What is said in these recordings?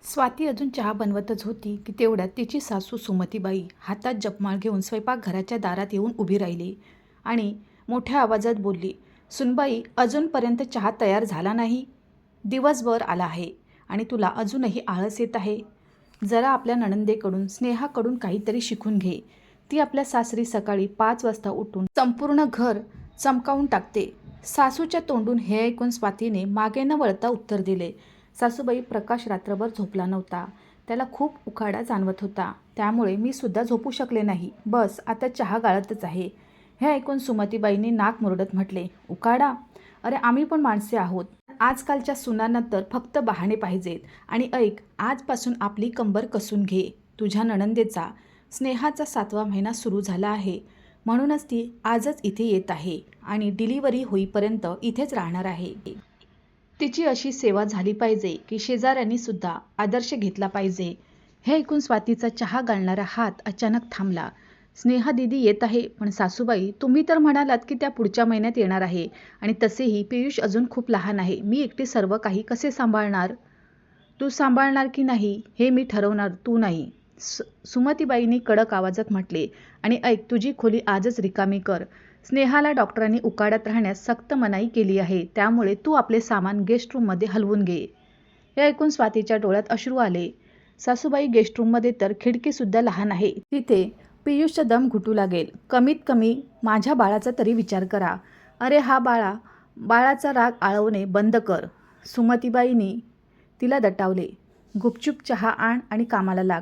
स्वाती अजून चहा बनवतच होती की तेवढ्यात तिची सासू सुमतीबाई हातात जपमाळ घेऊन स्वयंपाकघराच्या दारात येऊन उभी राहिली आणि मोठ्या आवाजात बोलली, "सुनबाई, अजूनपर्यंत चहा तयार झाला नाही? दिवसभर आला आहे आणि तुला अजूनही आळस येत आहे. जरा आपल्या नणंदेकडून, स्नेहाकडून काहीतरी शिकून घे. ती आपल्या सासरी सकाळी 5 वाजता उठून संपूर्ण घर चमकावून टाकते." सासूच्या तोंडून हे ऐकून स्वातीने मागे न वळता उत्तर दिले, "सासूबाई, प्रकाश रात्रभर झोपला नव्हता. त्याला खूप उकाडा जाणवत होता. त्यामुळे मी सुद्धा झोपू शकले नाही. बस आता चहा गाळतच आहे." हे ऐकून सुमतीबाईंनी नाक मुरडत म्हटले, "उकाडा? अरे आम्ही पण माणसे आहोत. आजकालच्या सुनांना तर फक्त बहाणे पाहिजेत. आणि ऐक, आजपासून आपली कंबर कसून घे. तुझ्या नणंदेचा स्नेहाचा 7वा महिना सुरू झाला आहे. म्हणूनच ती आजच इथे येत आहे आणि डिलिव्हरी होईपर्यंत इथेच राहणार आहे. तिची अशी सेवा झाली पाहिजे की शेजाऱ्यांनी सुद्धा आदर्श घेतला पाहिजे." हे ऐकून स्वातीचा चहा गाळणारा हात अचानक थांबला. "स्नेहा दीदी येत आहे, पण सासूबाई, तुम्ही तर म्हणालात की त्या पुढच्या महिन्यात येणार आहे आणि तसेही पियुष अजून खूप लहान आहे. मी एकटी सर्व काही कसे सांभाळणार?" "तू सांभाळणार की नाही हे मी ठरवणार, तू नाही." सुमतीबाईंनी कडक आवाजात म्हटले. "आणि ऐक, तुझी खोली आजच रिकामी कर. स्नेहाला डॉक्टरांनी उकाड्यात राहण्यास सक्त मनाई केली आहे. त्यामुळे तू आपले सामान गेस्ट रूममध्ये हलवून घे." हे ऐकून स्वातीच्या डोळ्यात अश्रू आले. "सासूबाई, गेस्ट रूममध्ये तर खिडकीसुद्धा लहान आहे. तिथे पियुषचा दम घुटू लागेल. कमीत कमी माझ्या बाळाचा तरी विचार करा." "अरे हा बाळाचा राग आळवणे बंद कर." सुमतीबाईंनी तिला दटावले. "गुपचूप चहा आण आणि कामाला लाग."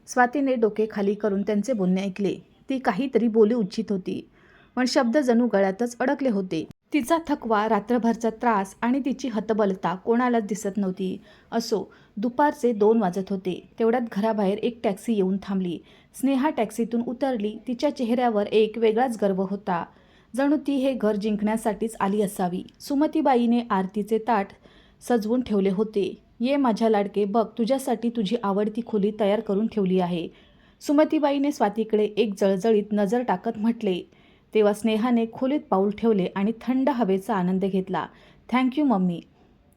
स्वातीने डोके खाली करून त्यांचे बोलणे ऐकले. ती काहीतरी बोलू इच्छित होती, पण शब्द जणू गळ्यातच अडकले होते. तिचा थकवा, रात्रभरचा त्रास आणि तिची हतबलता कोणालाच दिसत नव्हती. असो, दुपारचे 2 वाजत होते. तेवढ्यात घराबाहेर एक टॅक्सी येऊन थांबली. स्नेहा टॅक्सीतून उतरली. तिच्या चेहऱ्यावर एक वेगळाच गर्व होता. जणू ती हे घर जिंकण्यासाठीच आली असावी. सुमतीबाईने आरतीचे ताट सजवून ठेवले होते. "ये माझ्या लाडके, बघ, तुझ्यासाठी तुझी आवडती खोली तयार करून ठेवली आहे." सुमतीबाईने स्वातीकडे एक जळजळीत नजर टाकत म्हटले. तेव्हा स्नेहाने खोलीत पाऊल ठेवले आणि थंड हवेचा आनंद घेतला. "Thank you mummy.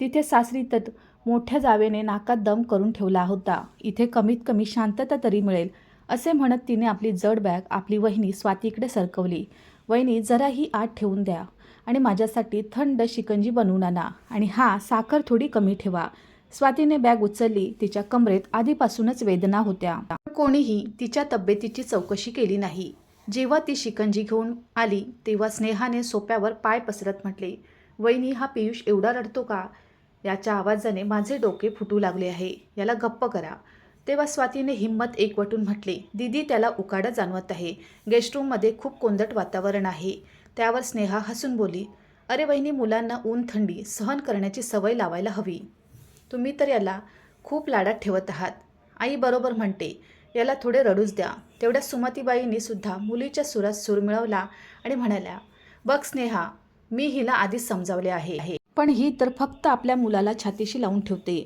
तिथे सासरी तर मोठ्या जावेने नाकात दम करून ठेवला होता. इथे कमीत कमी शांतता तरी मिळेल." असे म्हणत तिने आपली जड बॅग, आपली वहिनी स्वातीकडे सरकवली. "वहिनी, जरा ही आत ठेवून द्या आणि माझ्यासाठी थंड शिकंजी बनवून आणा. आणि हां, साखर थोडी कमी ठेवा." स्वातीने बॅग उचलली. तिच्या कमरेत आधीपासूनच वेदना होत्या. कोणीही तिच्या तब्येतीची चौकशी केली नाही. जेव्हा ती शिकंजी घेऊन आली तेव्हा स्नेहाने सोफ्यावर पाय पसरत म्हटले, "वहिनी, हा पियुष एवढा रडतो का? याच्या आवाजाने माझे डोके फुटू लागले आहे. याला गप्प करा." तेव्हा स्वातीने हिंमत एकवटून म्हटले, "दीदी, त्याला उकाडा जाणवत आहे. गेस्टरूममध्ये खूप कोंदट वातावरण आहे." त्यावर स्नेहा हसून बोलली, "अरे वहिनी, मुलांना ऊन थंडी सहन करण्याची सवय लावायला हवी. तुम्ही तर याला खूप लाडात ठेवत आहात." "आई बरोबर म्हणते, याला थोडे रडूच द्या." तेवढ्या सुमतीबाईंनी सुद्धा मुलीच्या सुरात सूर मिळवला आणि म्हणाल्या, "बघ स्नेहा, मी हिला आधीच समजावले आहे. पण ही तर फक्त आपल्या मुलाला छातीशी लावून ठेवते.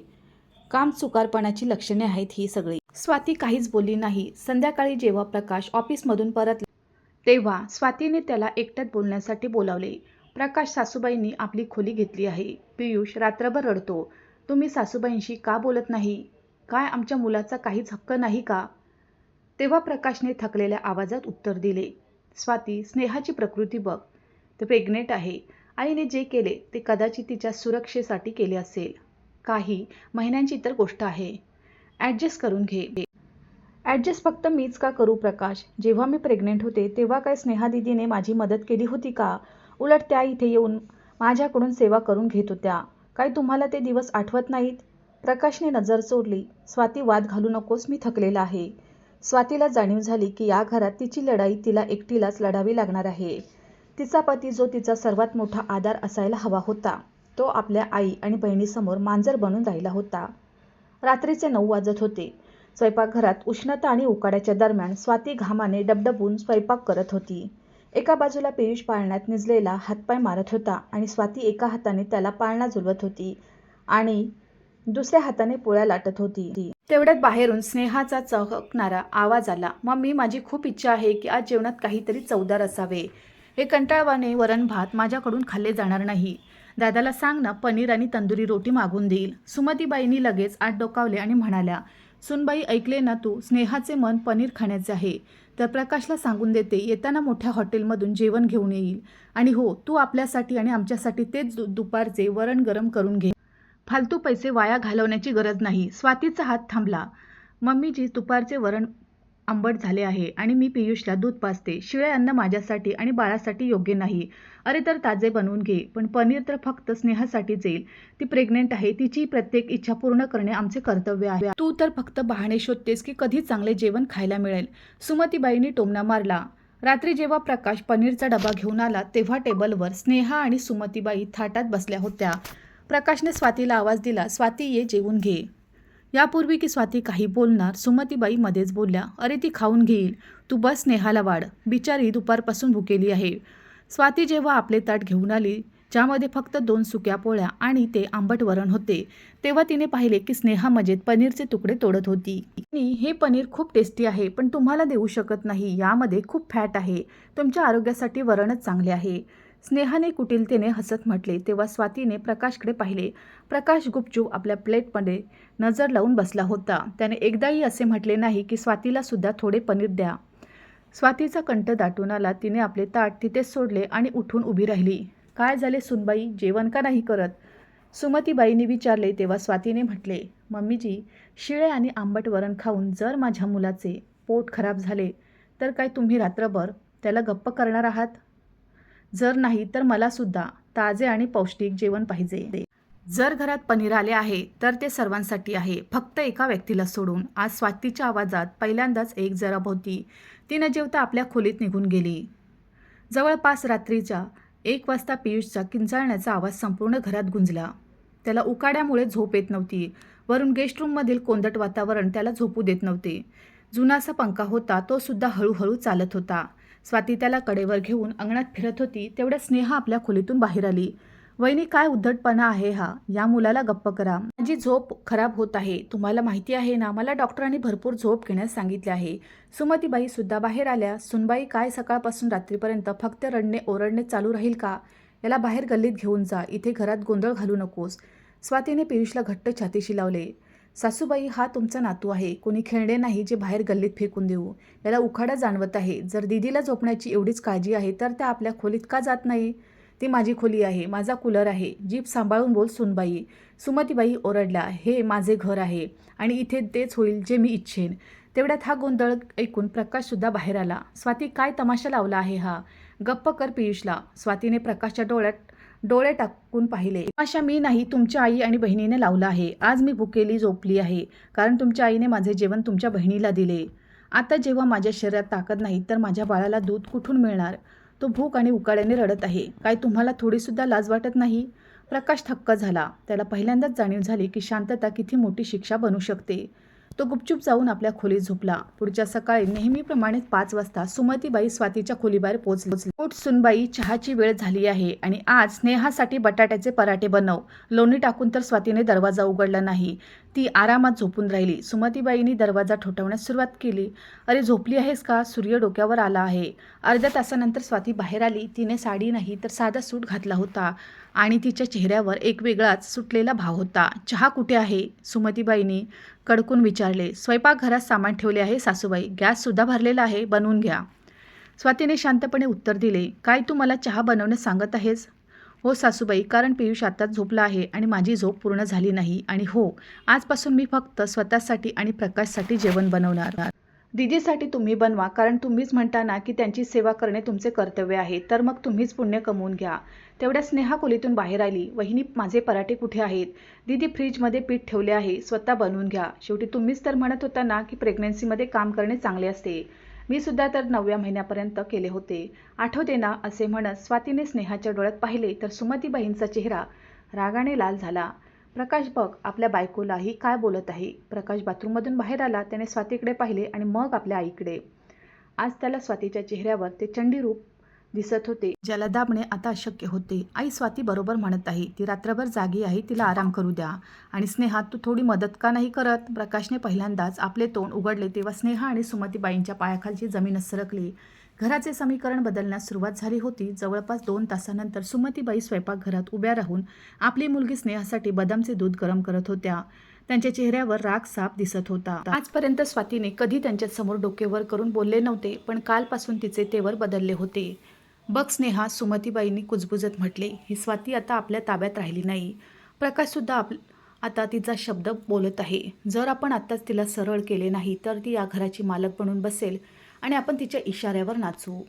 कामचुकारपणाची लक्षणे आहेत ही सगळी." स्वाती काहीच बोलली नाही. संध्याकाळी जेव्हा प्रकाश ऑफिसमधून परतला तेव्हा स्वातीने त्याला एकट्यात बोलण्यासाठी बोलावले. "प्रकाश, सासूबाईंनी आपली खोली घेतली आहे. पियुष रात्रभर रडतो. तुम्ही सासूबाईंशी का बोलत नाही? काय आमच्या मुलाचा काहीच हक्क नाही का?" तेव्हा प्रकाशने थकलेल्या आवाजात उत्तर दिले, "स्वाती, स्नेहाची प्रकृती बघ. ते प्रेग्नेंट आहे. आईने जे केले ते कदाचित तिच्या सुरक्षेसाठी केले असेल. काही महिन्यांची तर गोष्ट आहे. ॲडजस्ट करून घे." "ॲडजस्ट फक्त मीच का करू प्रकाश? जेव्हा मी प्रेग्नेंट होते तेव्हा काय स्नेहा दीदीने माझी मदत केली होती का? उलट त्या इथे येऊन माझ्याकडून सेवा करून घेत होत्या. काय तुम्हाला ते दिवस आठवत नाहीत?" प्रकाशने नजर सोडली. "स्वाती, वाद घालू नकोस. मी थकलेला आहे." स्वातीला जाणीव झाली की या घरात तिची लढाई तिला एकटीलाच लढावी लागणार आहे. तिचा पती, जो तिचा सर्वात मोठा आधार असायला हवा होता, तो आपल्या आई आणि बहिणीसमोर मांजर बनून राहिला होता. रात्रीचे 9 वाजत होते. स्वयंपाकघरात उष्णता आणि उकाड्याच्या दरम्यान स्वाती घामाने डबडबून स्वयंपाक करत होती. एका बाजूला पियुष पाळण्यात निजलेला हातपाय मारत होता आणि स्वाती एका हाताने त्याला पाळणा झुलवत होती आणि दुसऱ्या हाताने पोळ्या लाटत होती. तेवढ्यात बाहेरून स्नेहाचा चहकणारा आवाज आला, "मम्मी, माझी खूप इच्छा आहे की आज जेवणात काहीतरी चवदार असावे. हे कंटाळवाणे वरण भात माझ्याकडून खाल्ले जाणार नाही. दादाला सांग ना, पनीर आणि तंदुरी रोटी मागून देईल. सुमतीबाईंनी लगेच आत डोकावले आणि म्हणाल्या, सुनबाई ऐकले ना तू, स्नेहाचे मन पनीर खाण्याचे आहे. तर प्रकाशला सांगून देते, येताना मोठ्या हॉटेलमधून जेवण घेऊन येईल. आणि हो, तू आपल्यासाठी आणि आमच्यासाठी तेच दुपारचे वरण गरम करून घे. फालतू पैसे वाया घालवण्याची गरज नाही. स्वातीचा हात थांबला. मम्मीजी, दुपारचे वरण आंबट झाले आहे आणि मी पियुषला दूध पाजते. शिळे अन्न माझ्यासाठी आणि बाळासाठी योग्य नाही. अरे तर ताजे बनवून घे. पण पनीर तर फक्त स्नेहासाठीच येईल. ती प्रेग्नेंट आहे. तिची प्रत्येक इच्छा पूर्ण करणे आमचे कर्तव्य आहे. तू तर फक्त बहाणे शोधतेस की कधी चांगले जेवण खायला मिळेल. सुमतीबाईंनी टोमणा मारला. रात्री जेव्हा प्रकाश पनीरचा डबा घेऊन आला तेव्हा टेबलवर स्नेहा आणि सुमतीबाई थाटात बसल्या होत्या. प्रकाशने स्वातीला आवाज दिला, स्वाती ये जेवून घे. यापूर्वी की स्वाती काही बोलणार, सुमतीबाई मध्येच बोलल्या, अरे ती खाऊन घेईल, तू बस स्नेहाला वाढ, बिचारी दुपारपासून भुकेली आहे. स्वाती जेव्हा आपले ताट घेऊन आली, ज्यामध्ये फक्त 2 सुक्या पोळ्या आणि ते आंबट वरण होते, तेव्हा तिने पाहिले की स्नेहा मजेत पनीरचे तुकडे तोडत होती. हे पनीर खूप टेस्टी आहे, पण तुम्हाला देऊ शकत नाही. यामध्ये खूप फॅट आहे. तुमच्या आरोग्यासाठी वरणच चांगले आहे. स्नेहाने कुटिलतेने हसत म्हटले. तेव्हा स्वातीने प्रकाशकडे पाहिले. प्रकाश गुपचूप आपल्या प्लेटमध्ये नजर लावून बसला होता. त्याने एकदाही असे म्हटले नाही की स्वातीला सुद्धा थोडे पनीर द्या. स्वातीचा कंठ दाटून आला. तिने आपले ताट तिथेच सोडले आणि उठून उभी राहिली. काय झाले सुनबाई, जेवण का नाही करत? सुमतीबाईंनी विचारले. तेव्हा स्वातीने म्हटले, मम्मीजी, शिळे आणि आंबट वरण खाऊन जर माझ्या मुलाचे पोट खराब झाले तर काय तुम्ही रात्रभर त्याला गप्प करणार आहात? जर नाही तर मला सुद्धा ताजे आणि पौष्टिक जेवण पाहिजे. जर घरात पनीर आले आहे तर ते सर्वांसाठी आहे, फक्त एका व्यक्तीला सोडून. आज स्वातीच्या आवाजात पहिल्यांदाच एक जरब होती. ती न जेवता आपल्या खोलीत निघून गेली. जवळपास रात्रीच्या 1 वाजता पियुषचा किंचाळण्याचा आवाज संपूर्ण घरात गुंजला. त्याला उकाड्यामुळे झोप येत नव्हती. वरून गेस्ट रूममधील कोंदट वातावरण त्याला झोपू देत नव्हते. जुनासा पंखा होता, तो सुद्धा हळूहळू चालत होता. स्वाती त्याला कडेवर घेऊन अंगणात फिरत होती. तेवढ्यात स्नेहा आपल्या खोलीतून बाहेर आली. वहिनी, काय उद्धटपणा आहे हा? या मुलाला गप्प करा. माझी झोप खराब होत आहे. तुम्हाला माहिती आहे ना, मला डॉक्टरांनी भरपूर झोप घेण्यास सांगितले आहे. सुमतीबाई सुद्धा बाहेर आल्या. सुनबाई, काय सकाळपासून रात्रीपर्यंत फक्त रडणे ओरडणे चालू राहील का? याला बाहेर गल्लीत घेऊन जा. इथे घरात गोंधळ घालू नकोस. स्वातीने पियुषला घट्ट छातीशी लावले. सासूबाई, हा तुमचा नातू आहे. कोणी खेळणे नाही जे बाहेर गल्लीत फेकून देऊ. याला उखाडा जाणवत आहे. जर दीदीला झोपण्याची एवढीच काळजी आहे तर त्या आपल्या खोलीत का जात नाही? ती माझी खोली आहे, माझा कूलर आहे. जीभ सांभाळून बोल सुनबाई. सुमतीबाई ओरडल्या. हे माझे घर आहे आणि इथे तेच होईल जे मी इच्छेन. तेवढ्यात हा गोंधळ ऐकून प्रकाशसुद्धा बाहेर आला. स्वाती, काय तमाशा लावला आहे हा? गप्प कर पियुषला. स्वातीने प्रकाशच्या डोळ्यात डोळे टाकून पाहिले. तमाशा मी नाही, तुमच्या आई आणि बहिणीने लावला आहे. आज मी भुकेली झोपली आहे कारण तुमच्या आईने माझे जेवण तुमच्या बहिणीला दिले. आता जेव्हा माझ्या शरीरात ताकद नाही तर माझ्या बाळाला दूध कुठून मिळणार? तो भूक आणि उकाड्याने रडत आहे. काय तुम्हाला थोडीसुद्धा लाज वाटत नाही? प्रकाश थक्क झाला. त्याला पहिल्यांदाच जाणीव झाली की शांतता किती मोठी शिक्षा बनू शकते. तो गुपचूप जाऊन आपल्या खोलीत झोपला. पुढच्या सकाळी नेहमीप्रमाणे 5 वाजता सुमतीबाई स्वातीच्या खोलीबाहेर पोहोचली. उठ सुनबाई, चहाची वेळ झाली आहे आणि आज स्नेहासाठी बटाट्याचे पराठे बनव. लोणी टाकून. तर स्वातीने दरवाजा उघडला नाही. ती आरामात झोपून राहिली. सुमतीबाईंनी दरवाजा ठोठावण्यास सुरुवात केली. अरे झोपली आहेस का? सूर्य डोक्यावर आला आहे. अर्ध्या तासानंतर स्वाती बाहेर आली. तिने साडी नाही तर साधा सूट घातला होता आणि तिच्या चेहऱ्यावर एक वेगळाच सुटलेला भाव होता. चहा कुठे आहे? सुमतीबाईंनी कडकून विचारले. स्वयंपाकघरात सामान ठेवले आहे सासूबाई. गॅससुद्धा भरलेला आहे, बनवून घ्या. स्वातीने शांतपणे उत्तर दिले. काय तू मला चहा बनवण्यास सांगत आहेस? हो सासूबाई, कारण पियुष आत्ताच झोपला आहे आणि माझी झोप पूर्ण झाली नाही. आणि हो, आजपासून मी फक्त स्वतःसाठी आणि प्रकाशसाठी जेवण बनवणार. दीदीसाठी तुम्ही बनवा, कारण तुम्हीच म्हणता ना की त्यांची सेवा करणे तुमचे कर्तव्य आहे. तर मग तुम्हीच पुण्य कमवून घ्या. तेवढ्या स्नेहा खोलीतून बाहेर आली. वहिनी, माझे पराठे कुठे आहेत? दीदी, फ्रीजमध्ये पीठ ठेवले आहे, स्वतः बनवून घ्या. शेवटी तुम्हीच तर म्हणत होता ना की प्रेग्नन्सीमध्ये काम करणे चांगले असते. मी सुद्धा तर 9व्या महिन्यापर्यंत केले होते, आठवते ना? असे म्हणत स्वातीने स्नेहाच्या डोळ्यात पाहिले तर सुमतीबाईंचा चेहरा रागाने लाल झाला. प्रकाश, बघ आपल्या बायकोला ही काय बोलत आहे. प्रकाश बाथरूममधून बाहेर आला. त्याने स्वातीकडे पाहिले आणि मग आपल्या आईकडे. आज त्याला स्वातीच्या चेहऱ्यावर ते चंडी रूप दिसत होते, ज्याला दाबणे आता अशक्य होते. आई, स्वाती बरोबर म्हणत आहे. ती रात्रभर जागी आहे, तिला आराम करू द्या. आणि स्नेहा, तू थोडी मदत का नाही करत? प्रकाशने पहिल्यांदाच आपले तोंड उघडले तेव्हा स्नेहा आणि सुमतीबाईंच्या पायाखालची जमीनच सरकली. घराचे समीकरण बदलण्यास सुरुवात झाली होती. जवळपास 2 तासानंतर सुमतीबाई स्वयंपाकघरात उभ्या राहून आपली मुलगी स्नेहासाठी बदामचे दूध गरम करत होत्या. त्यांच्या चेहऱ्यावर राग साफ दिसत होता. आजपर्यंत स्वातीने कधी त्यांच्यासमोर डोके वर करून बोलले नव्हते, पण कालपासून तिचे तेवर बदलले होते. बघ स्नेहा, सुमतीबाईंनी कुजबुजत म्हटले, ही स्वाती आता आपल्या ताब्यात राहिली नाही. प्रकाशसुद्धा आता तिचा शब्द बोलत आहे. जर आपण आत्ताच तिला सरळ केले नाही तर ती या घराची मालक बनून बसेल आणि आपण तिच्या इशाऱ्यावर नाचू.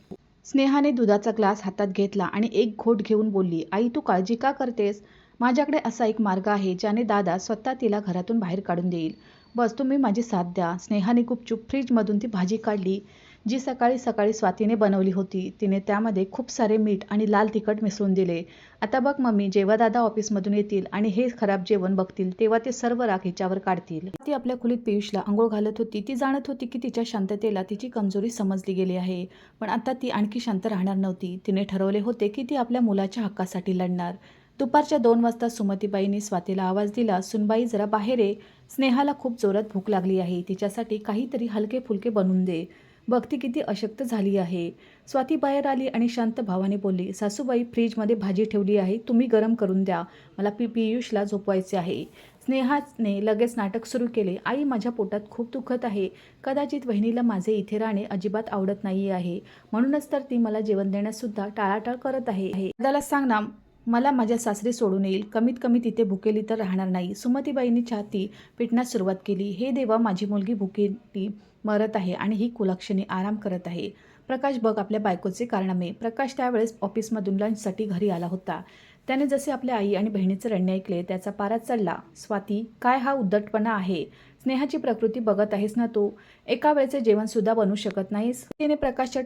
स्नेहाने दुधाचा ग्लास हातात घेतला आणि एक घोट घेऊन बोलली, आई तू काळजी का करतेस? माझ्याकडे असा एक मार्ग आहे ज्याने दादा स्वतः तिला घरातून बाहेर काढून देईल. बस तुम्ही माझी साथ द्या. स्नेहाने गुपचूप फ्रीजमधून ती भाजी काढली जी सकाळी सकाळी स्वातीने बनवली होती. तिने त्यामध्ये खूप सारे मीठ आणि लाल तिखट मिसळून दिले. आता बघ मम्मी, जेव्हा दादा ऑफिसमधून येतील आणि हे खराब जेवण बघतील तेव्हा ते सर्व राग हिच्यावर काढतील. ती आपल्या खोलीत पियुषला आंघोळ घालत होती. ती जाणत होती की तिच्या शांततेला तिची कमजोरी समजली गेली आहे, पण आता ती आणखी शांत राहणार नव्हती. तिने ठरवले होते की ती आपल्या मुलाच्या हक्कासाठी लढणार. दुपारच्या 2 वाजता सुमतीबाईंनी स्वातीला आवाज दिला, सुनबाई जरा बाहेर ये. स्नेहाला खूप जोरात भूक लागली आहे. तिच्यासाठी काहीतरी हलके फुलके बनवून दे. बघ ती किती अशक्त झाली आहे. स्वाती बाहेर आली आणि शांत भावाने बोलली, सासूबाई फ्रीजमध्ये भाजी ठेवली आहे, तुम्ही गरम करून द्या. मला पियुषला झोपवायचे आहे. स्नेहाने लगेच नाटक सुरू केले, आई माझ्या पोटात खूप दुखत आहे. कदाचित वहिनीला माझे इथे राहणे अजिबात आवडत नाही आहे, म्हणूनच तर ती मला जेवण देण्यासुद्धा टाळाटाळ करत आहे. दादाला सांग ना मला माझ्या सासरी सोडून येईल. कमीत कमी तिथे भुकेली तर राहणार नाही. सुमतीबाईंनी छाती पिटण्यास सुरुवात केली. हे देवा, माझी मुलगी भुकेली मरत आहे आणि ही कुलक्षणी आराम करत आहे. प्रकाश बघ आपल्या बायकोचे कारनामे. प्रकाश त्यावेळेस ऑफिसमधून लंचसाठी घरी आला होता. त्याने जसे आपल्या आई आणि बहिणीचे रडणे ऐकले त्याचा पारा चढला. स्वाती, काय हा उद्धटपणा आहे? स्नेहाची प्रकृती बघत आहेस ना तू? एका वेळेचे जेवणसुद्धा बनवू शकत नाहीस? तिने प्रकाशच्या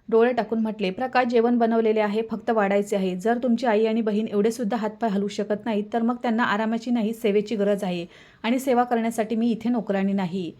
डोळे टाकून म्हटले, प्रकाश जेवण बनवलेले आहे, फक्त वाढायचे आहे. जर तुमची आई आणि बहीण एवढे सुद्धा हातपाय हलवू शकत नाहीत तर मग त्यांना आरामाची नाही सेवेची गरज आहे, आणि सेवा करण्यासाठी मी इथे नोकरानी नाही.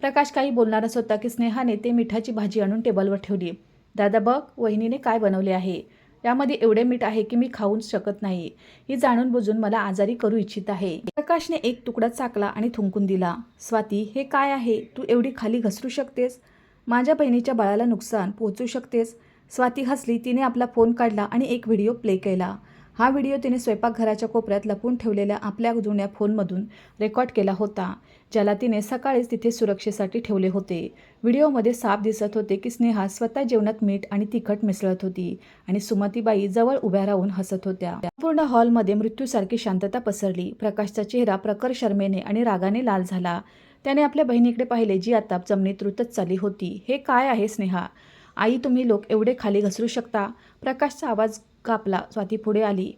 प्रकाश काही बोलणारच होता की स्नेहाने ते मिठाची भाजी आणून टेबलवर ठेवली. दादा बघ, वहिनीने काय बनवले आहे. यामध्ये एवढे मीठ आहे की मी खाऊच शकत नाही. ही जाणून बुजून मला आजारी करू इच्छित आहे. प्रकाशने एक तुकडा चाकला आणि थुंकून दिला. स्वाती, हे काय आहे? तू एवढी खाली घसरू शकतेस? माझ्या बहिणीच्या बाळाला नुकसान पोहोचू शकतेस? स्वाती हसली. तिने आपला फोन काढला आणि एक व्हिडिओ प्ले केला. हा व्हिडिओ तिने स्वयंपाकघराच्या कोपऱ्यात लपून ठेवलेल्या आपल्या जुन्या फोनमधून रेकॉर्ड केला होता, ज्याला तिने सकाळीच तिथे सुरक्षेसाठी ठेवले होते. व्हिडिओमध्ये साफ दिसत होते की स्नेहा स्वतः जेवणात मीठ आणि तिखट मिसळत होती आणि सुमतीबाई जवळ उभ्या राहून हसत होत्या. पूर्ण हॉलमध्ये मृत्यूसारखी शांतता पसरली. प्रकाशचा चेहरा प्रखर शरमेने आणि रागाने लाल झाला. त्याने आपल्या बहिणीकडे पाहिले जी आता जमिनीत रुतत चालली होती. हे काय आहे स्नेहा? आई, तुम्ही लोक एवढे खाली घसरू शकता? प्रकाशचा आवाज कापला. स्वाती पुढे आली.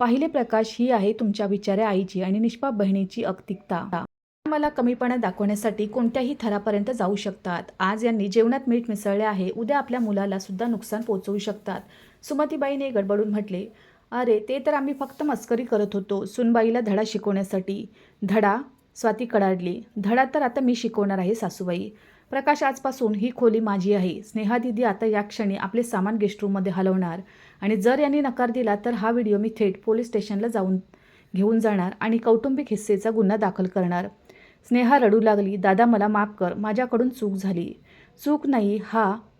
पाहिले प्रकाश, ही आहे तुमच्या बिचाऱ्या आईची आणि निष्पाप बहिणीची अगतिकता. मला कमीपणा दाखवण्यासाठी कोणत्याही थरापर्यंत जाऊ शकतात. आज यांनी जेवणात मीठ मिसळले आहे, उद्या आपल्या मुलाला सुद्धा नुकसान पोहोचवू शकतात. सुमतीबाईने गडबडून म्हटले, अरे ते तर आम्ही फक्त मस्करी करत होतो, सुनबाईला धडा शिकवण्यासाठी. धडा? स्वाती कडाडली. धडा तर आता मी शिकवणार आहे सासूबाई. प्रकाश, आजपासून ही खोली माझी आहे. स्नेहा दिदी आता या क्षणी आपले सामान गेस्ट रूममध्ये हलवणार आणि जर यांनी नकार दिला तर हा व्हिडिओ मी थेट पोलीस स्टेशनला घेऊन जाणार आणि कौटुंबिक हिस्सेचा गुन्हा दाखल करणार. स्नेहा रडू लागली. दादा मला माफ कर, माझ्याकडून चूक झाली. चूक नाही,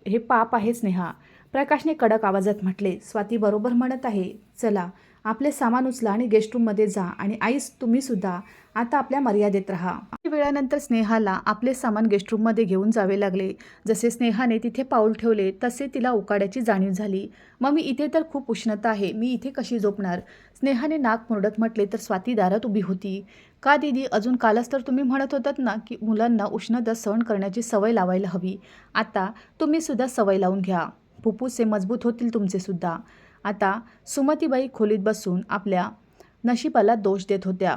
हे पाप आहे स्नेहा. प्रकाशने कडक आवाजात म्हटले. स्वाती बरोबर म्हणत आहे. चला आपले सामान उचला आणि गेस्ट रूममध्ये जा आणि आईस तुम्ही सुद्धा आता आपल्या मर्यादेत राहा. काही वेळानंतर स्नेहाला आपले सामान गेस्ट रूममध्ये घेऊन जावे लागले. जसे स्नेहाने तिथे पाऊल ठेवले तसे तिला उकाड्याची जाणीव झाली. मम्मी, इथे तर खूप उष्णता आहे, मी इथे कशी झोपणार? स्नेहाने नाक मुरडत म्हटले तर स्वाती दारात उभी होती. का दीदी, अजून कालच तर तुम्ही म्हणत होतात ना की मुलांना उष्णता सहन करण्याची सवय लावायला हवी. आता तुम्ही सुद्धा सवय लावून घ्या. फुफ्फुसे मजबूत होतील तुमचे सुद्धा. आता सुमतीबाई खोलीत बसून आपल्या नशिबाला दोष देत होत्या.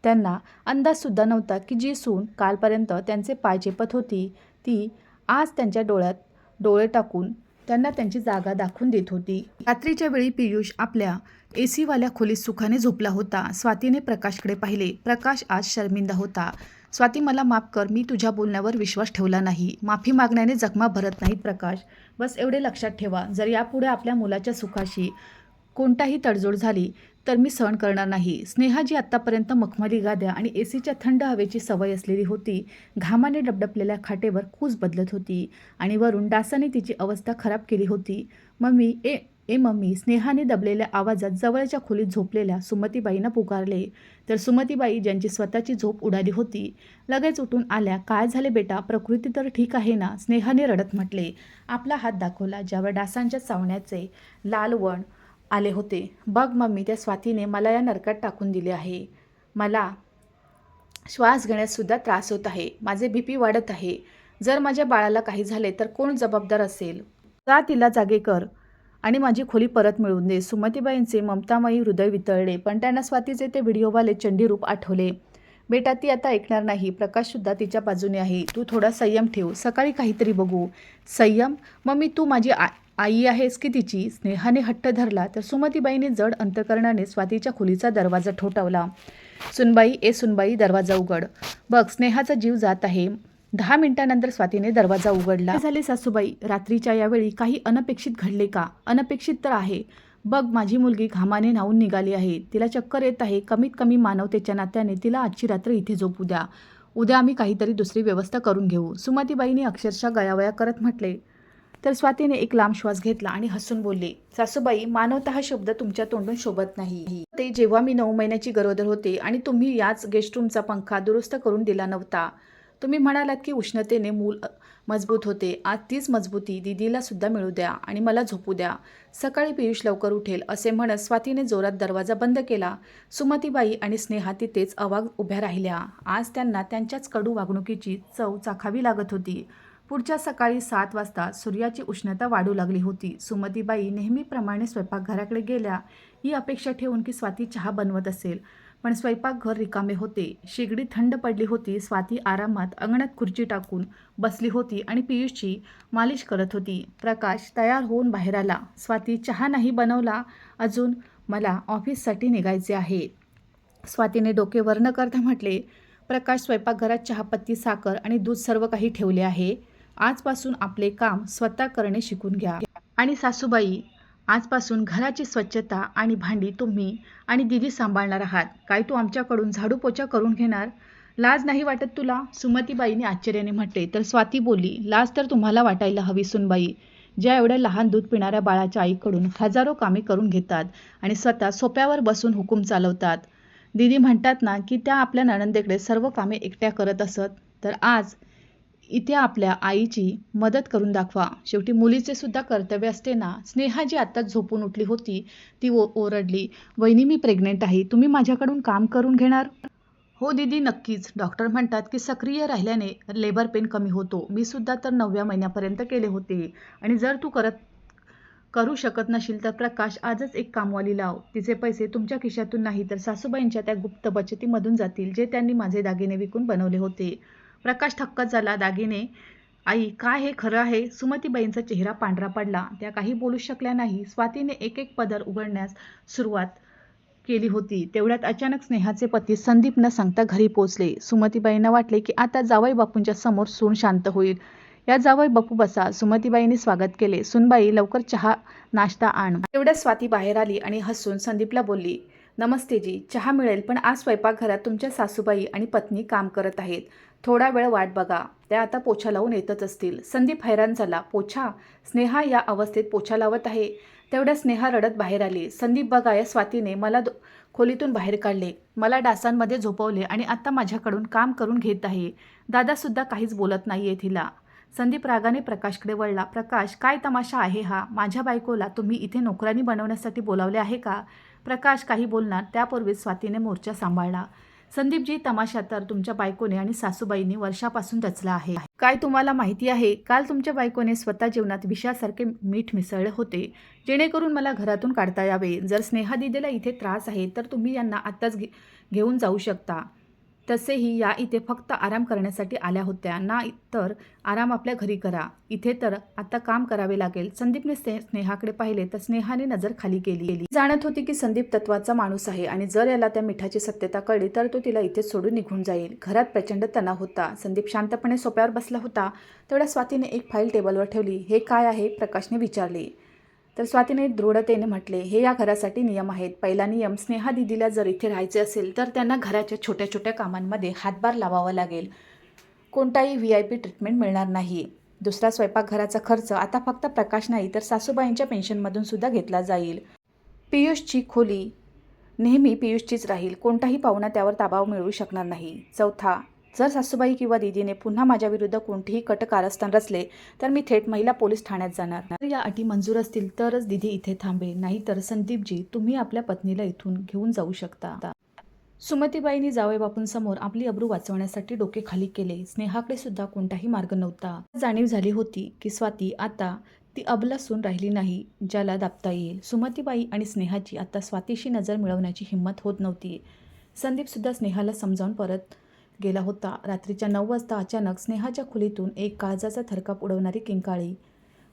त्यांना अंदाजसुद्धा नव्हता की जी सून कालपर्यंत त्यांचे पाय चेपत होती ती आज त्यांच्या डोळ्यात डोळे टाकून त्यांना त्यांची जागा दाखवून देत होती. रात्रीच्या वेळी पियुष आपल्या एसीवाल्या खोलीत सुखाने झोपला होता. स्वातीने प्रकाशकडे पाहिले. प्रकाश आज शर्मिंदा होता. स्वाती, मला माफ कर, मी तुझ्या बोलण्यावर विश्वास ठेवला नाही. माफी मागण्याने जखमा भरत नाहीत प्रकाश. बस एवढे लक्षात ठेवा, जर यापुढे आपल्या मुलाच्या सुखाशी कोणताही तडजोड झाली तर मी सहन करणार नाही. स्नेहा जी आत्तापर्यंत मखमली गाद्या आणि एसीच्या थंड हवेची सवय असलेली होती, घामाने डबडबलेल्या खाटेवर कूस बदलत होती आणि वरून डासाने तिची अवस्था खराब केली होती. मम्मी ए मम्मी, स्नेहाने दबलेल्या आवाजात जवळच्या खोलीत झोपलेल्या सुमतीबाईंना पुकारले. तर सुमतीबाई, ज्यांची स्वतःची झोप उडाली होती, लगेच उठून आल्या. काय झाले बेटा, प्रकृती तर ठीक आहे ना? स्नेहाने रडत म्हटले. आपला हात दाखवला, ज्यावर डासांच्या चावण्याचे लाल वण आले होते. बघ मम्मी, त्या स्वातीने मला या नरकात टाकून दिले आहे. मला श्वास घेण्याससुद्धा त्रास होत आहे. माझे BP वाढत आहे. जर माझ्या बाळाला काही झाले तर कोण जबाबदार असेल? जा, तिला जागे कर आणि माझी खोली परत मिळवून दे. सुमतीबाईंचे ममतामयी हृदय वितळले, पण त्यांना स्वातीचे ते व्हिडिओवाले चंडी रूप आठवले. बेटा, ती आता ऐकणार नाही. प्रकाशसुद्धा तिच्या बाजूने आहे. तू थोडा संयम ठेव. सकाळी काहीतरी बघू. संयम? मम्मी, तू माझी आई आहेस की तिची? स्नेहाने हट्ट धरला. तर सुमतीबाईंनी जड अंतकरणाने स्वातीच्या खोलीचा दरवाजा ठोठावला. सुनबाई, दरवाजा उघड. बघ, स्नेहाचा जीव जात आहे. 10 मिनिटांनंतर स्वातीने दरवाजा उघडला. काय झाले सासूबाई? रात्रीच्या यावेळी काही अनपेक्षित घडले का? अनपेक्षित तर आहे. बघ, माझी मुलगी घामाने न्हाऊन निघाली आहे. तिला चक्कर येत आहे. कमीत कमी मानवतेच्या नात्याने तिला आजची रात्र इथे झोपू द्या. उद्या आम्ही काहीतरी दुसरी व्यवस्था करून घेऊ. सुमतीबाईंनी अक्षरशः गयावया करत म्हटले. तर स्वातीने एक लांब श्वास घेतला आणि हसून बोलली. सासूबाई, मानवता हा शब्द तुमच्या तोंडून शोभत नाही. ते जेव्हा मी 9 महिन्याची गरोदर होते आणि तुम्ही याच गेस्टरूमचा पंखा दुरुस्त करून दिला नव्हता. तुम्ही म्हणालात की उष्णतेने मूल मजबूत होते. आज तीच मजबूती दीदीला सुद्धा मिळू द्या आणि मला झोपू द्या. सकाळी पियुष लवकर उठेल असे म्हणत स्वातीने जोरात दरवाजा बंद केला. सुमतीबाई आणि स्नेहा तिथेच अवाक उभ्या राहिल्या. आज त्यांना त्यांच्याच कडू वागणुकीची चव चाखावी लागत होती. पुढच्या सकाळी 7 वाजता सूर्याची उष्णता वाढू लागली होती. सुमतीबाई नेहमीप्रमाणे स्वयंपाकघराकडे गेल्या, ही अपेक्षा ठेवून की स्वाती चहा बनवत असेल. पण स्वयंपाकघर रिकामे होते. शेगडी थंड पडली होती. स्वाती आरामात अंगणात खुर्ची टाकून बसली होती आणि पियुषची मालिश करत होती. प्रकाश तयार होऊन बाहेर आला. स्वाती, चहा नाही बनवला अजून? मला ऑफिससाठी निघायचे आहे. स्वातीने डोके वर न करता म्हटले. प्रकाश, स्वयंपाकघरात चहापत्ती, साखर आणि दूध सर्व काही ठेवले आहे. आजपासून आपले काम स्वतः करणे शिकून घ्या. आणि सासूबाई, आजपासून घराची स्वच्छता आणि भांडी तुम्ही आणि दीदी सांभाळणार आहात. काय तू आमच्याकडून झाडू पोछा करून घेणार? लाज नाही वाटत तुला? सुमतीबाईंनी आश्चर्याने म्हटले. तर स्वाती बोलली. लाज तर तुम्हाला वाटायला हवी सुनबाई, ज्या एवढ्या लहान दूध पिणाऱ्या बाळाच्या आईकडून हजारो कामे करून घेतात आणि स्वतः सोप्यावर बसून हुकूम चालवतात. दीदी म्हणतात ना की त्या आपल्या नणंदेकडे सर्व कामे एकट्या करत असत. तर आज इथे आपल्या आईची मदत करून दाखवा. शेवटी मुलीचे सुद्धा कर्तव्य असते ना. स्नेहा जी आत्ताच झोपून उठली होती ती ओरडली. वहिनी, मी प्रेग्नेंट आहे. तुम्ही माझ्याकडून काम करून घेणार? हो दीदी, नक्कीच. डॉक्टर म्हणतात की सक्रिय राहिल्याने लेबर पेन कमी होतो. मी सुद्धा तर 9व्या महिन्यापर्यंत केले होते. आणि जर तू करू शकत नशील तर प्रकाश, आजच एक कामवाली लाव. तिचे पैसे तुमच्या खिशातून नाही तर सासूबाईंच्या त्या गुप्त बचतीमधून जातील, जे त्यांनी माझे दागिने विकून बनवले होते. प्रकाश थक्कच झाला. दागिने? आई, काय हे खरं आहे? सुमतीबाईंचा चेहरा पांढरा पडला. त्या काही बोलू शकल्या नाही. स्वातीने एक एक पदर उघडण्यास सुरुवात केली होती. तेवढ्यात अचानक स्नेहाचे पती संदीप न सांगता घरी पोचले. सुमतीबाईंना वाटले की आता जावई बापूंच्या समोर सून शांत होईल. या जावई बापू, बसा. सुमतीबाईंनी स्वागत केले. सुनबाई, लवकर चहा नाश्ता आण. तेवढ्यात स्वाती बाहेर आली आणि हसून संदीपला बोलली. नमस्ते जी, चहा मिळेल, पण आज स्वयंपाकघरात तुमच्या सासूबाई आणि पत्नी काम करत आहेत. थोडा वेळ वाट बघा. त्या आता पोछा लावून येतच असतील. संदीप हैराण झाला. पोछा? स्नेहा या अवस्थेत पोछा लावत आहे? तेवढ्या स्नेहा रडत बाहेर आली. संदीप, बघा, या स्वातीने मला खोलीतून बाहेर काढले, मला डासांमध्ये झोपवले आणि आता माझ्याकडून काम करून घेत आहे. दादासुद्धा काहीच बोलत नाहीये तिला. संदीप रागाने प्रकाशकडे वळला. प्रकाश, काय तमाशा आहे हा? माझ्या बायकोला तुम्ही इथे नोकरानी बनवण्यासाठी बोलावले आहे का? प्रकाश काही बोलणार त्यापूर्वीच स्वातीने मोर्चा सांभाळला. संदीपजी, तमाशा तर तुमच्या बायकोने आणि सासूबाईंनी वर्षापासून रचला आहे. काय तुम्हाला माहिती आहे, काल तुमच्या बायकोने स्वतः जीवनात विषासारखे मीठ मिसळले होते, जेणेकरून मला घरातून काढता यावे. जर स्नेहा दीदीला इथे त्रास आहे तर तुम्ही यांना आत्ताच घेऊन जाऊ शकता. तसेही या इथे फक्त आराम करण्यासाठी आल्या होत्या ना, तर आराम आपल्या घरी करा. इथे तर आता काम करावे लागेल. संदीपने स्नेहाकडे पाहिले तर स्नेहाने नजर खाली केली. जाणत होती की संदीप तत्वाचा माणूस आहे आणि जर याला त्या मिठाची सत्यता कळली तर तो तिला इथेच सोडून निघून जाईल. घरात प्रचंड तणाव होता. संदीप शांतपणे सोप्यावर बसला होता. तेवढ्या स्वातीने एक फाईल टेबलवर ठेवली. हे काय आहे? प्रकाशने विचारले. तर स्वातीने दृढतेने म्हटले, हे या घरासाठी नियम आहेत. पहिला नियम, स्नेहा दीदीला जर इथे राहायचे असेल तर त्यांना घराच्या छोट्या छोट्या कामांमध्ये हातभार लावावा लागेल. कोणताही VIP ट्रीटमेंट मिळणार नाही. दुसरा, स्वयंपाकघराचा खर्च आता फक्त प्रकाश नाही तर सासूबाईंच्या पेन्शनमधून सुद्धा घेतला जाईल. पियुषची खोली नेहमी पियुषचीच राहील. कोणताही पाहुणा त्यावर ताबा मिळवू शकणार नाही. चौथा, जर सासूबाई किंवा दीदीने पुन्हा माझ्याविरुद्ध कोणतेही कट कारस्थान रचले तर मी थेट महिला पोलीस ठाण्यात जाणार. जर या अटी मंजूर असतील तरच दीदी इथे थांबेल, नाहीतर संदीपजी तुम्ही आपल्या पत्नीला इथून घेऊन जाऊ शकता. सुमतीबाईंनी जावईबापूंसमोर आपली अब्रू वाचवण्यासाठी डोके खाली केले. स्नेहाकडे सुद्धा कोणताही मार्ग नव्हता. जाणीव झाली होती की स्वाती आता ती अबला सून राहिली नाही ज्याला दाबता येईल. सुमतीबाई आणि स्नेहाची आता स्वातीशी नजर मिळवण्याची हिंमत होत नव्हती. संदीप सुद्धा स्नेहाला समजावून परत गेला होता. रात्रीच्या 9 वाजता अचानक स्नेहाच्या खोलीतून एक काळजाचा थरकाप उडवणारी किंकाळी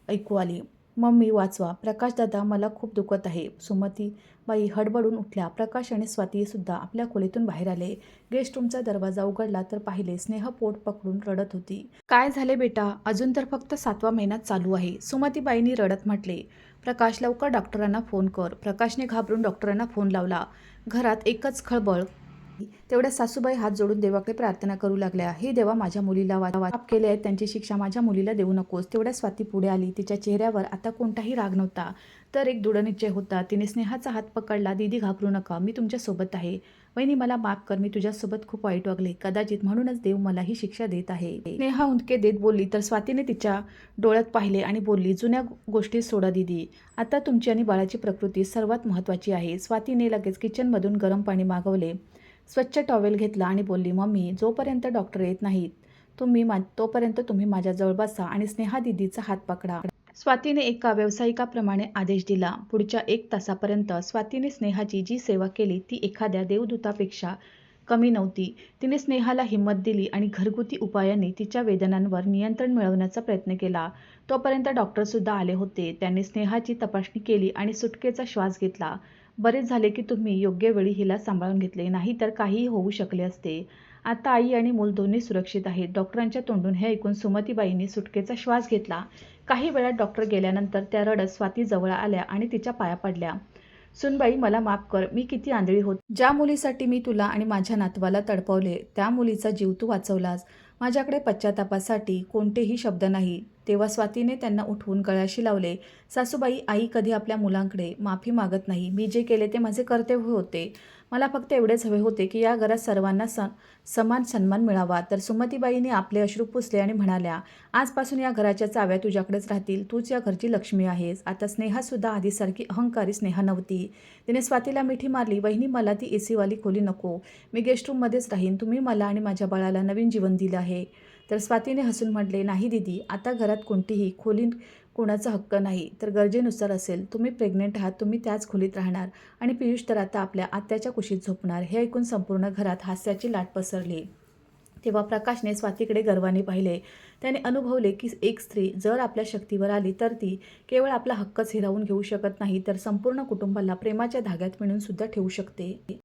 ऐकू आली. मम्मी वाचवा, प्रकाश दादा, मला खूप दुखत आहे. सुमतीबाई हडबडून उठल्या. प्रकाश आणि स्वाती सुद्धा आपल्या खोलीतून बाहेर आले. गेस्ट रूमचा दरवाजा उघडला तर पाहिले स्नेहा पोट पकडून रडत होती. काय झाले बेटा? अजून तर फक्त 7वा महिना चालू आहे. सुमतीबाईंनी रडत म्हटले. प्रकाश, लवकर डॉक्टरांना फोन कर. प्रकाशने घाबरून डॉक्टरांना फोन लावला. घरात एकच खळबळ. तेवढ्या सासूबाई हात जोडून देवाकडे प्रार्थना करू लागल्या. हे देवा, माझ्या मुलीला पाप केले आहेत त्यांची शिक्षा माझ्या मुलीला देऊ नकोस. तेवढ्या स्वाती पुढे आली. तिच्या चेहऱ्यावर आता कोणताही राग नव्हता तर एक दृढ निश्चय होता. तिने स्नेहाचा हात पकडला. दीदी घाबरू नका, मी तुमच्यासोबत आहे. वहिनी मला माफ कर, मी तुझ्यासोबत खूप वाईट वागले. कदाचित म्हणूनच देव मला ही शिक्षा देत आहे. स्नेहा हुंदके देत बोलली तर स्वातीने तिच्या डोळ्यात पाहिले आणि बोलली, जुन्या गोष्टी सोडा दीदी, आता तुमची आणि बाळाची प्रकृती सर्वात महत्त्वाची आहे. स्वातीने लगेच किचनमधून गरम पाणी मागवले, स्वच्छ टॉवेल घेतला आणि बोलली, मम्मी, जोपर्यंत डॉक्टर येत नाहीत तोपर्यंत तुम्ही माझ्याजवळ बसा आणि स्नेहा दीदीचा हात पकडा. स्वातीने एका व्यावसायिकाप्रमाणे आदेश दिला. पुढच्या 1 तासापर्यंत स्वातीने स्नेहाची जी सेवा केली ती एखाद्या देवदूतापेक्षा कमी नव्हती. तिने स्नेहाला हिंमत दिली आणि घरगुती उपायांनी तिच्या वेदनांवर नियंत्रण मिळवण्याचा प्रयत्न केला. तोपर्यंत डॉक्टरसुद्धा आले होते. त्यांनी स्नेहाची तपासणी केली आणि सुटकेचा श्वास घेतला. बरेच झाले की तुम्ही योग्य वेळी हिला सांभाळून घेतले, नाही तर काहीही होऊ शकले असते. आता आई आणि मूल दोन्ही सुरक्षित आहेत. डॉक्टरांच्या तोंडून हे ऐकून सुमतीबाईंनी सुटकेचा श्वास घेतला. काही वेळात डॉक्टर गेल्यानंतर त्या रडत स्वाती जवळ आल्या आणि तिच्या पाया पडल्या. सुनबाई, मला माफ कर, मी किती आंधळी होती. ज्या मुलीसाठी मी तुला आणि माझ्या नातवाला तडपवले त्या मुलीचा जीव तू वाचवलास. माझ्याकडे पश्चातापासाठी कोणतेही शब्द नाही. तेव्हा स्वातीने त्यांना उठवून गळ्याशी लावले. सासूबाई, आई कधी आपल्या मुलांकडे माफी मागत नाही. मी जे केले ते माझे कर्तव्य होते. मला फक्त एवढेच हवे होते की या घरात सर्वांना समान सन्मान मिळावा. तर सुमतीबाईंनी आपले अश्रू पुसले आणि म्हणाल्या, आजपासून या घराच्या चाव्या तुझ्याकडेच राहतील. तूच या घरची लक्ष्मी आहेस. आता स्नेहासुद्धा आधीसारखी अहंकारी स्नेहा नव्हती. तिने स्वातीला मिठी मारली. वहिनी, मला ती AC वाली खोली नको. मी गेस्ट रूममध्येच राहीन. तुम्ही मला आणि माझ्या बाळाला नवीन जीवन दिले आहे. तर स्वातीने हसून म्हटले, नाही दीदी, आता घरात कोणतीही खोली कोणाचा हक्क नाही. तर गरजेनुसार असेल. तुम्ही प्रेग्नेंट आहात, तुम्ही त्याच खोलीत राहणार आणि पियुष तर आता आपल्या आत्याच्या कुशीत झोपणार. हे ऐकून संपूर्ण घरात हास्याची लाट पसरली. तेव्हा प्रकाशने स्वातीकडे गर्वाने पाहिले. त्याने अनुभवले की एक स्त्री जर आपल्या शक्तीवर आली तर ती केवळ आपला हक्कच हिरावून घेऊ शकत नाही तर संपूर्ण कुटुंबाला प्रेमाच्या धाग्यात विणून सुद्धा ठेवू शकते.